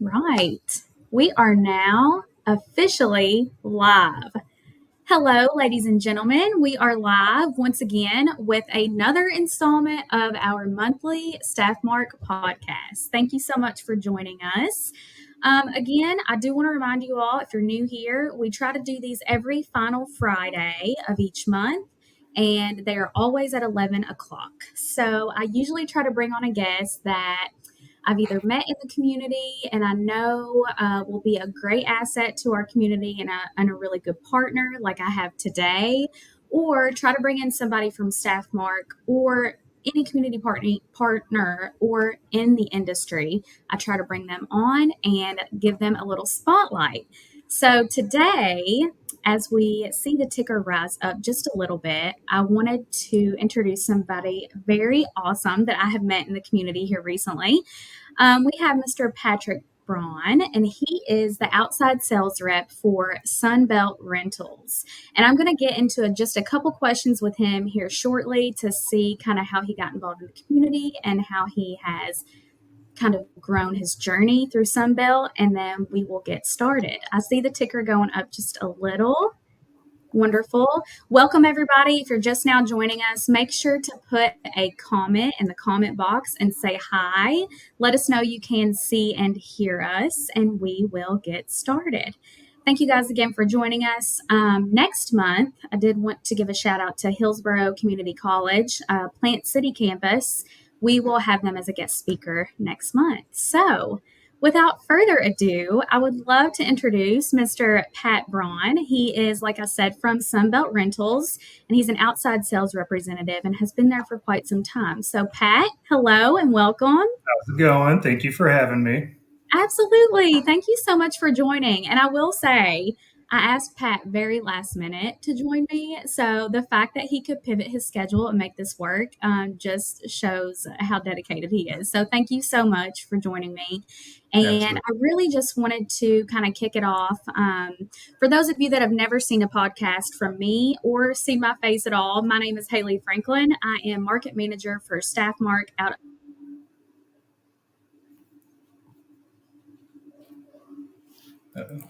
Right. We are now officially live. Hello, ladies and gentlemen. We are live once again with another installment of our monthly Staffmark podcast. Thank you so much for joining us. Again, I do want to remind you all, if you're new here, we try to do these every final Friday of each month, and they are always at 11 o'clock. So I usually try to bring on a guest that I've either met in the community and I know will be a great asset to our community and a really good partner like I have today, or try to bring in somebody from Staffmark or any community partner or in the industry. I try to bring them on and give them a little spotlight. So today, as we see the ticker rise up just a little bit, I wanted to introduce somebody very awesome that I have met in the community here recently. We have Mr. Patrick Braun, and he is the outside sales rep for Sunbelt Rentals. And I'm going to get into just a couple questions with him here shortly to see kind of how he got involved in the community and how he has kind of grown his journey through Sunbelt, and then we will get started. I see the ticker going up just a little. Wonderful. Welcome, everybody. If you're just now joining us, make sure to put a comment in the comment box and say hi. Let us know you can see and hear us, and we will get started. Thank you guys again for joining us. Next month, I did want to give a shout out to Hillsborough Community College, Plant City campus. We will have them as a guest speaker next month. So, without further ado, I would love to introduce Mr. Pat Braun. He is, like I said, from Sunbelt Rentals, and he's an outside sales representative and has been there for quite some time. So, Pat, hello and welcome. How's it going? Thank you for having me. Absolutely. Thank you so much for joining. And I will say, I asked Pat very last minute to join me. So the fact that he could pivot his schedule and make this work just shows how dedicated he is. So thank you so much for joining me. And Absolutely. I really just wanted to kind of kick it off. For those of you that have never seen a podcast from me or seen my face at all, my name is Haley Franklin. I am market manager for Staffmark out. Uh-oh.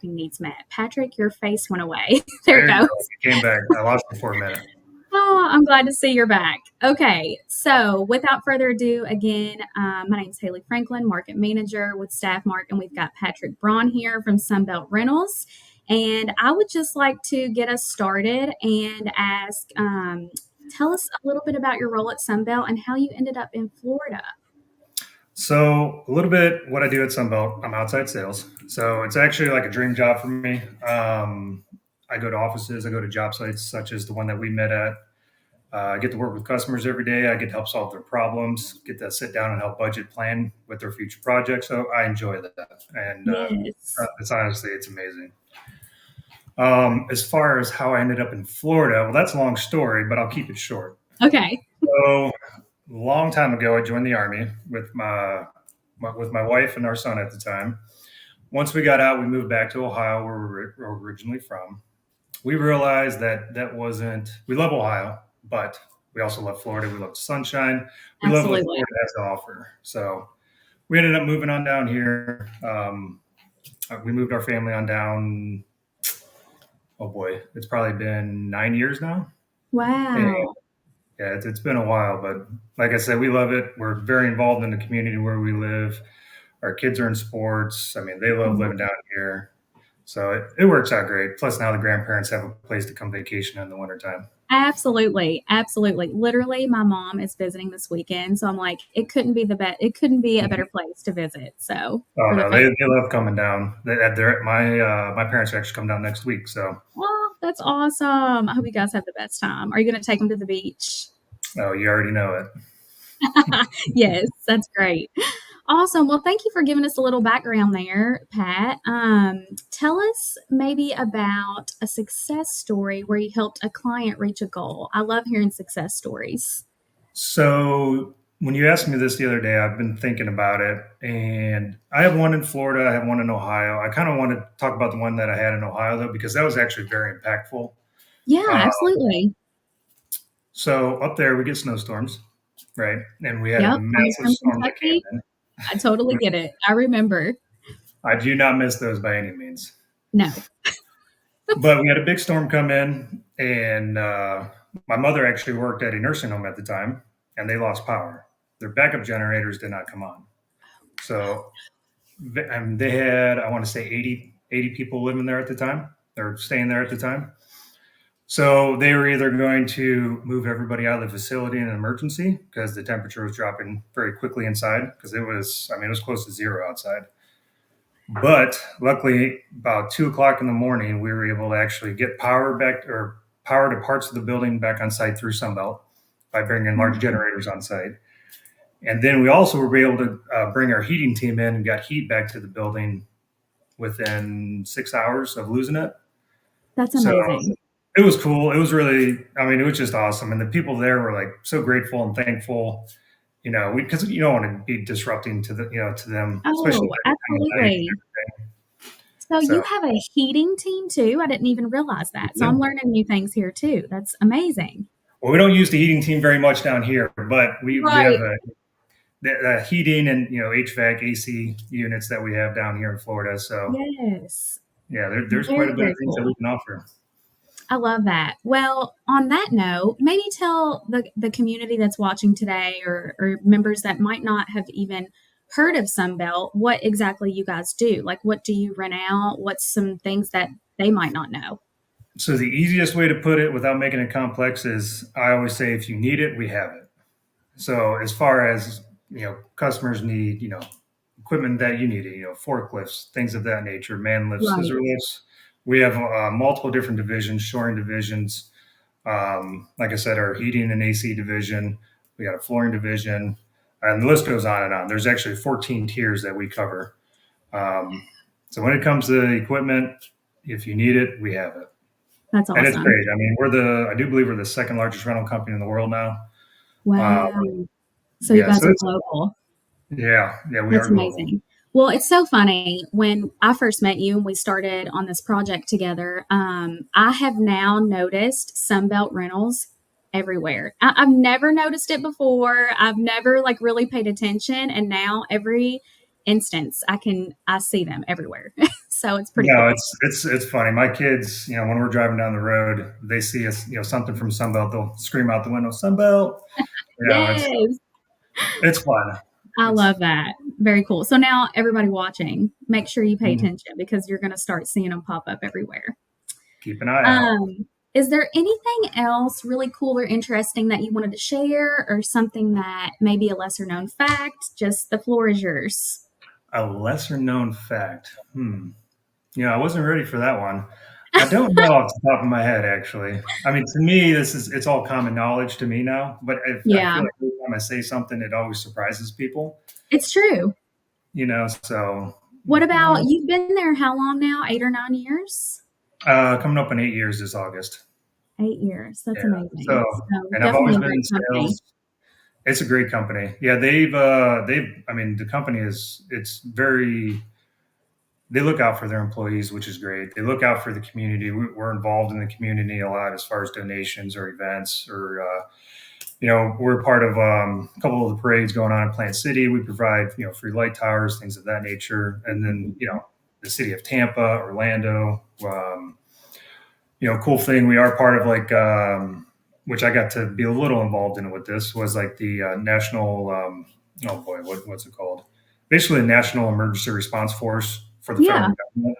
Needs met. Patrick, your face went away. There it goes. You came back. I lost you for a minute. Oh, I'm glad to see you're back. Okay, so without further ado, again, my name is Haley Franklin, market manager with Staffmark, and we've got Patrick Braun here from Sunbelt Rentals. And I would just like to get us started and ask, tell us a little bit about your role at Sunbelt and how you ended up in Florida. So a little bit what I do at Sunbelt, I'm outside sales. So it's actually like a dream job for me. I go to offices, I go to job sites such as the one that we met at. I get to work with customers every day. I get to help solve their problems, get to sit down and help budget plan with their future projects. So I enjoy that. And Yes. it's amazing. As far as how I ended up in Florida, well, that's a long story, but I'll keep it short. Okay. So a long time ago, I joined the Army with my wife and our son at the time. Once we got out, we moved back to Ohio, where we were originally from. We realized that wasn't. We love Ohio, but we also love Florida. We love the sunshine. We love what Absolutely. Florida has to offer. So we ended up moving on down here. We moved our family on down. Oh boy, it's probably been 9 years now. Wow. And yeah, it's been a while, but like I said, we love it. We're very involved in the community where we live. Our kids are in sports. I mean, they love living down here. So it works out great. Plus, now the grandparents have a place to come vacation in the wintertime. Absolutely. Absolutely. Literally, my mom is visiting this weekend. So I'm like, it couldn't be it couldn't be a better place to visit. So Oh for the no, they love coming down. My parents actually come down next week. So oh, that's awesome. I hope you guys have the best time. Are you going to take them to the beach? oh, you already know it. Yes, that's great. Awesome. Well, thank you for giving us a little background there, Pat. Tell us maybe about a success story where you helped a client reach a goal. I love hearing success stories. So when you asked me this the other day, I've been thinking about it, and I have one in Florida. I have one in Ohio. I kind of want to talk about the one that I had in Ohio though, because that was actually very impactful. Yeah, Uh, absolutely. So up there, we get snowstorms, right? And we had a Yep, coming massive from storm that came Kentucky, in. I totally get it. I remember. I do not miss those by any means. No. But we had a big storm come in, and my mother actually worked at a nursing home at the time, and they lost power. Their backup generators did not come on. So they had, I want to say, 80 people living there at the time, or staying there at the time. So they were either going to move everybody out of the facility in an emergency because the temperature was dropping very quickly inside because it was close to zero outside. But luckily, about 2 o'clock in the morning, we were able to actually get power back or power to parts of the building back on site through Sunbelt by bringing large generators on site. And then we also were able to bring our heating team in and got heat back to the building within 6 hours of losing it. That's So amazing. it was cool. It was really, it was just awesome. And the people there were like so grateful and thankful, because you don't want to be disrupting to them, especially Oh, at that time of night and absolutely. everything. So you So have a heating team too? I didn't even realize we that. So I'm did. learning new things here too. That's amazing. Well, we don't use the heating team very much down here, but we have Right. the heating and HVAC AC units that we have down here in Florida. So Yes. yeah, there's quite Very, a bit of very things that we cool. can offer. I love that. Well, on that note, maybe tell the community that's watching today or members that might not have even heard of Sunbelt what exactly you guys do. Like, what do you rent out? What's some things that they might not know? So the easiest way to put it without making it complex is I always say if you need it, we have it. So as far as customers need equipment that you need, forklifts, things of that nature, man lifts, Right. scissor lifts. We have multiple different divisions, shoring divisions. Like I said, our heating and AC division. We got a flooring division, and the list goes on and on. There's actually 14 tiers that we cover. Um, so when it comes to equipment, if you need it, we have it, That's and it's awesome. great. I mean, I do believe we're the second largest rental company in the world now. Uh, Wow. So you yeah, guys so are it's global. yeah, we That's are global. amazing. Well, it's so funny. When I first met you and we started on this project together, I have now noticed Sunbelt rentals everywhere. I've never noticed it before. I've never like really paid attention, and now every instance I see them everywhere. So it's pretty No, cool. it's funny. My kids, when we're driving down the road, they see us, something from Sunbelt, they'll scream out the window, "Sunbelt!" Yes, It's fun. I It's love that. Very cool. So now everybody watching, make sure you pay mhm. attention because you're going to start seeing them pop up everywhere. Keep an eye out. Is there anything else really cool or interesting that you wanted to share, or something that may be a lesser known fact? Just the floor is yours. A lesser known fact. I wasn't ready for that one. I don't know off the top of my head, actually. I mean, to me, it's all common knowledge to me now. But I Yeah, feel like every time I say something, it always surprises people. it's true. So What about uh, you've been there how long now? 8 or 9 years? coming up in 8 years this August. 8 years. Yeah. That's amazing. So, So and I've definitely always a been in great company. sales. It's a great company. Yeah, I mean, the company it's very, they look out for their employees, which is great. They look out for the community. We're involved in the community a lot as far as donations or events or, we're part of a couple of the parades going on in Plant City. We provide, free light towers, things of that nature. And then, the city of Tampa, Orlando, cool thing. We are part of which I got to be a little involved in with this was like the national, oh boy, what's it called? Basically, a national emergency response force for the Yeah, federal government.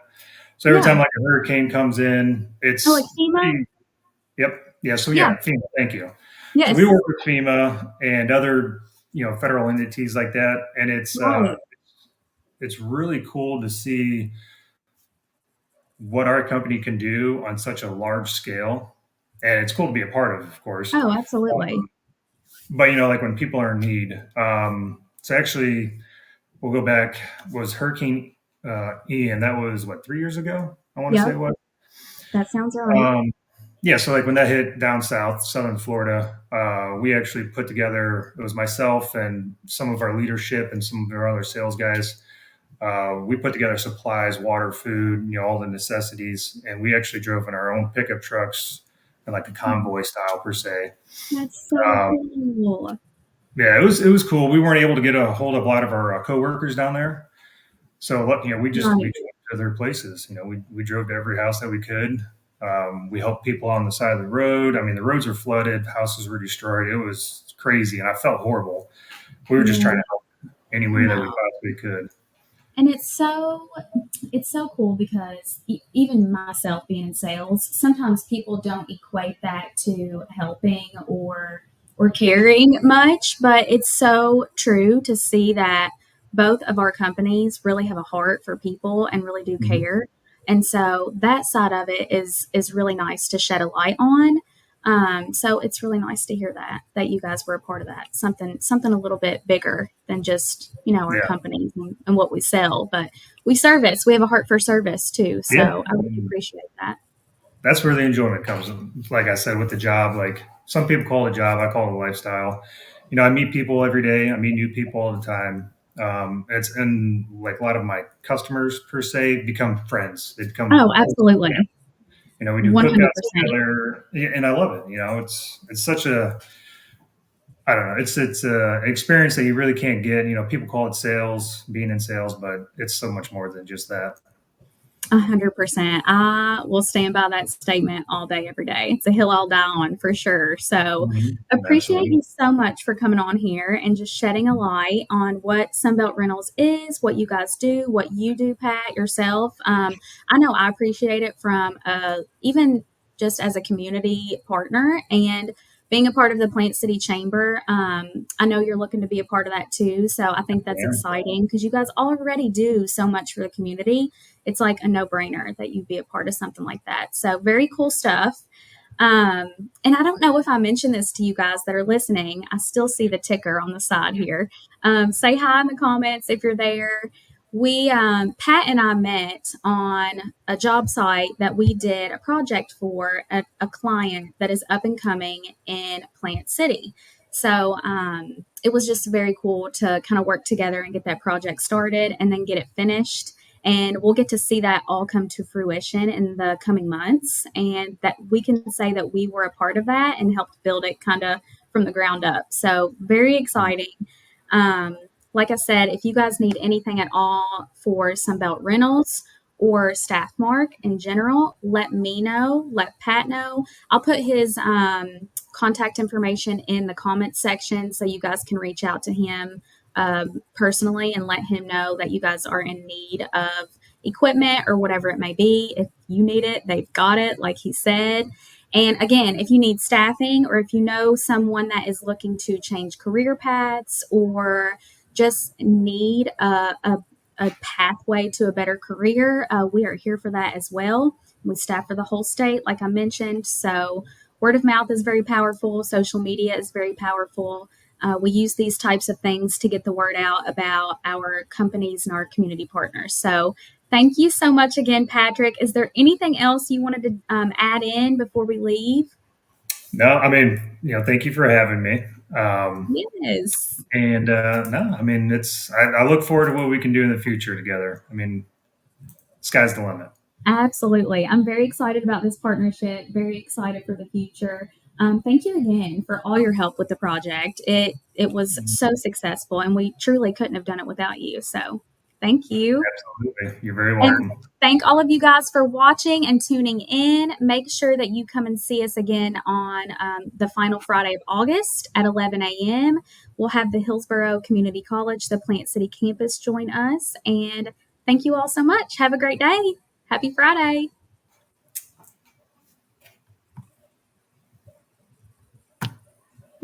So every time yeah. like a hurricane comes in, Oh, like it's FEMA? pretty, yep. Yeah. So Yeah, yeah, FEMA, thank you. So we yes. work with FEMA and other, federal entities like that. And Right. it's really cool to see what our company can do on such a large scale. And it's cool to be a part of course. Oh, absolutely. But like when people are in need, so actually we'll go back, was Hurricane Ian, that was what, 3 years ago, I want to say Yep, it was. that sounds right. um, yeah, so like when that hit down south, southern Florida, we actually put together, it was myself and some of our leadership and some of our other sales guys. We put together supplies, water, food, all the necessities, and we actually drove in our own pickup trucks in like a convoy style per se. That's so Um, cool. yeah, it was cool. We weren't able to get a hold of a lot of our coworkers down there, so we Right. drove to their places. We drove to every house that we could. We helped people on the side of the road. I mean, the roads were flooded, houses were destroyed. It was crazy, and I felt horrible. We were just trying Yeah. to help any way that we No. possibly could. And it's so cool because even myself being in sales, sometimes people don't equate that to helping or caring much, but it's so true to see that both of our companies really have a heart for people and really do Mhm. care. And so that side of it is really nice to shed a light on. So it's really nice to hear that you guys were a part of that. Something a little bit bigger than just our Yeah, companies and what we sell, but we service. We have a heart for service too. yeah. So I really appreciate that. That's where the enjoyment comes. Like I said, with the job, like some people call it a job, I call it a lifestyle. I meet people every day. I meet new people all the time. It's and like a lot of my customers per se become friends. They become Oh, close. absolutely. We do cookouts 100%. together, and I love it. It's such a I don't know. It's a experience that you really can't get. People call it sales, being in sales, but it's so much more than just that. 100%. I will stand by that statement all day, every day. It's a hill I'll die on for sure. So, Mhm. appreciate Absolutely. you so much for coming on here and just shedding a light on what Sunbelt Rentals is, what you guys do, what you do, Pat, yourself. I know I appreciate it from even just as a community partner and being a part of the Plant City Chamber. I know you're looking to be a part of that too. So, I think that's Yeah. exciting because you guys already do so much for the community. It's like a no brainer that you'd be a part of something like that. So, very cool stuff. And I don't know if I mentioned this to you guys that are listening. I still see the ticker on the side here. Say hi in the comments if you're there. Pat and I met on a job site that we did a project for a client that is up and coming in Plant City. So it was just very cool to kind of work together and get that project started and then get it finished. And we'll get to see that all come to fruition in the coming months. And that we can say that we were a part of that and helped build it kind of from the ground up. So, very exciting. Um, like I said, if you guys need anything at all for Sunbelt Rentals or Staffmark in general, let me know, let Pat know. I'll put his contact information in the comments section so you guys can reach out to him personally and let him know that you guys are in need of equipment or whatever it may be. If you need it, they've got it, like he said. And again, if you need staffing or if you know someone that is looking to change career paths or just need a pathway to a better career, we are here for that as well. We staff for the whole state, like I mentioned. So, word of mouth is very powerful, social media is very powerful. We use these types of things to get the word out about our companies and our community partners. So, thank you so much again, Patrick. Is there anything else you wanted to add in before we leave? No, I mean, thank you for having me. Yes, And no, I mean, I look forward to what we can do in the future together. I mean, sky's the limit. absolutely. I'm very excited about this partnership, very excited for the future. Thank you again for all your help with the project. It was so successful, and we truly couldn't have done it without you. So, thank you. Absolutely. You're very And welcome. thank all of you guys for watching and tuning in. Make sure that you come and see us again on the final Friday of August at 11 a.m. We'll have the Hillsborough Community College, the Plant City campus, join us. And thank you all so much. Have a great day. Happy Friday.